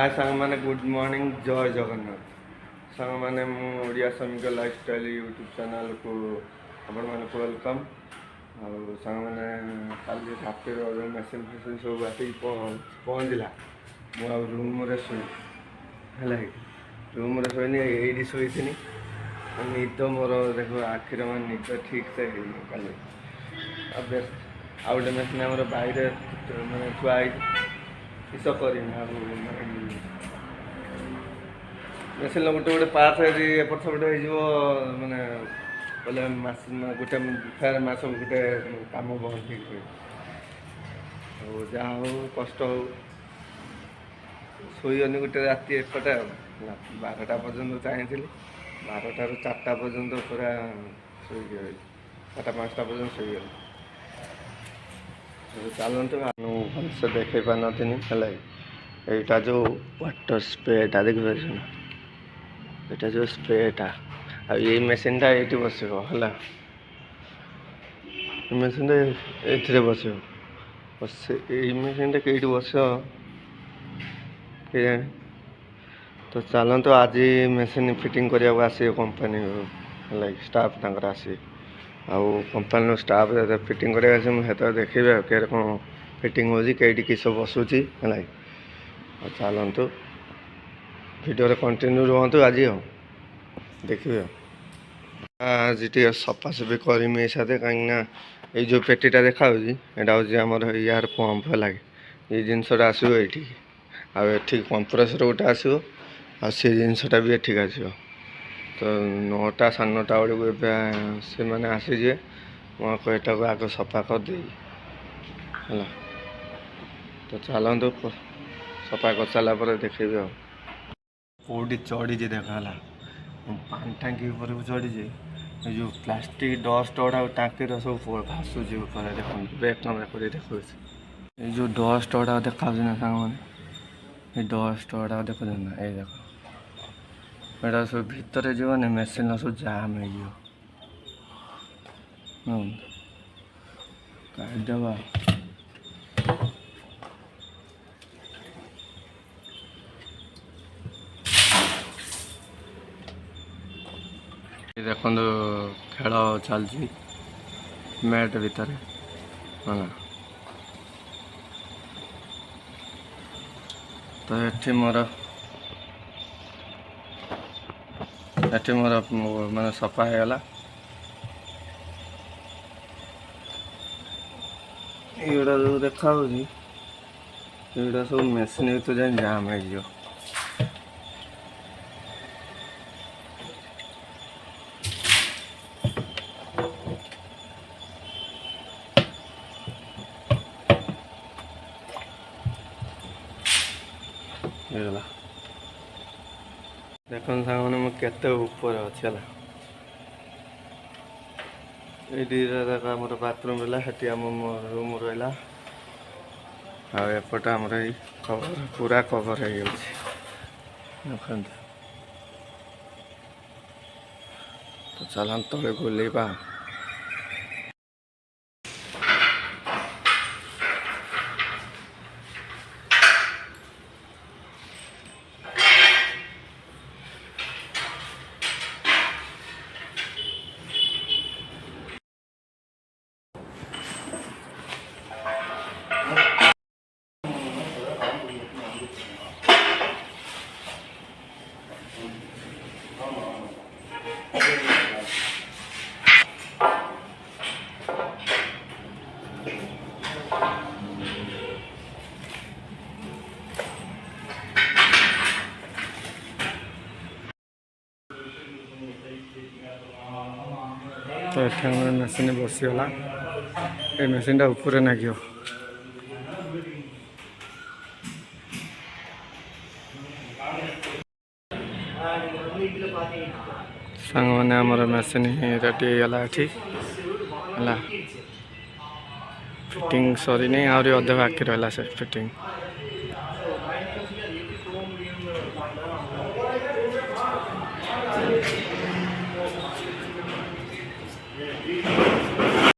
हाय सांग मैंने good morning जय जगन्नाथ सांग मैंने ओडिया श्रमिक लाइफस्टाइल यूट्यूब चैनल को आपण मैंने वेलकम और सांग मैंने कल रातिर मेसीन फेसीन सब आस पहुँचला मुझे रूम शुई है रूम शुनी ये शुई निद मोर देख आखिर मैं निद ठीक से कल आउटे मेसीन आम बाहर मैंने थुआ किस कर मेसीन गोटे गोटे पार्ट एपट सेपट हो मैंने बोले गोटे फेर मस गोटे कम बंद ठीक हुए जहाँ हो कष्ट हो शोनी गोटे राति एपटे 12टा पर्यटन चाहिए 12टारू 4टा पर्यटन पूरा शोक 4टा 5टा पर्यटन शोगल चलते भलसे देखे पान यहाँ जो वाटर स्प्रेटा देखिए यहाँ जो स्प्रेटा ये मेसीनटा ये बस मेसीन ये बस ये मेसीनटा कई बस के तो चलते आज मेसीन फिटिंग करने को आस कंपनी स्टाफ तक आसी आउ कंपनी स्टाफ फिटिंग करके मुझे देखिए के कौन फिटिंग हो कई किस बसुची है चलतु भिडियो कंटिन्यू रुहतु आज देखिए आज सफासफी करमी साथ कहीं ये जो पेटीटा देखा यहाँ हूँ आमर यार पंप है ये जिनसा आसो ये आठ कंप्रेसर गोटे आसो से जिनसा भी एठिक आसो तो 9टा 9:30 बेलू से मैंने आसीजे मुझे आग सफा कर दे है तो चलतु सफा कर सारापर देखे कौटी चढ़ी देखा पानी टांकी ऊपर चढ़ी जो प्लास्टिक डस्ट गुड़ा टाँकी सब भाषुच देखते बैक कैमरा कर देखो जो डस्ट गुड़ा देखा ना सांग डस्ट गुड़ा देखो ना ये देख एटा सब भितर जो मेसीन सब जाम हो काटवा देखो खेल चलती मैट भितर है तो ये मोर मैंने सफा हो गला युवा जो देखा युवा सब मेसीन तो जाए जाम हो देख सामने मैं केते ऊपर अच्छे देख आम बाथरूम रहा आम रूम रहा आएपटे आम कवर पूरा कवर हो देखते तो चल तले बुलेबा तो ये मेसीन बसीगला ये मेसीनटा ऊपर नाग सांग मैंने आमर मेसीन रेडी होगा ये फिटिंग सरी नहीं आहरी अधे बाकी रहा से फिटिंग